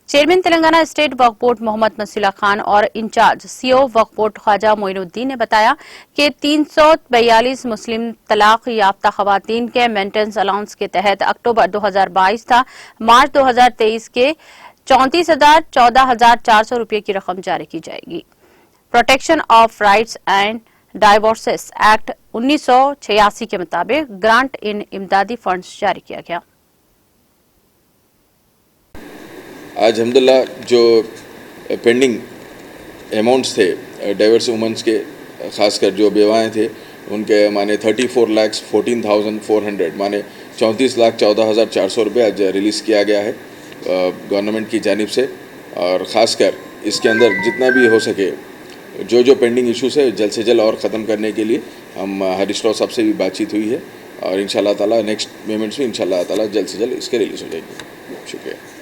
Chairman Telangana state वक्फ board Mohammad मसीला Khan और in charge CO वक्फ board Khwaja Moinuddin ने बताया कि 342 मुस्लिम तलाक याफ्ता खवातीन के मेंटेनेंस अलाउंस के तहत अक्टूबर 2022 था मार्च 2023 के 14,400 रुपये की रकम जारी की जाएगी। Protection of rights and divorces act 1986 के मुताबिक ग्रांट इन इमदादी फंड्स जारी किया गया। आज अल्हम्दुलिल्लाह जो पेंडिंग अमाउंट्स थे डाइवर्स वुमेंस के, ख़ासकर जो बेवाएँ थे उनके माने 34,14,400 माने 34,14,400 रुपये आज रिलीज़ किया गया है गवर्नमेंट की जानिब से। और ख़ासकर इसके अंदर जितना भी हो सके जो पेंडिंग इश्यूज़ है जल्द से जल्द और ख़त्म करने के लिए हम हरीश राव साहब से भी बातचीत हुई है और इंशाअल्लाह ताला नेक्स्ट पेमेंट्स भी इंशाअल्लाह ताला जल्द से जल्द इसके रिलीज़ हो जाएंगे। शुक्रिया।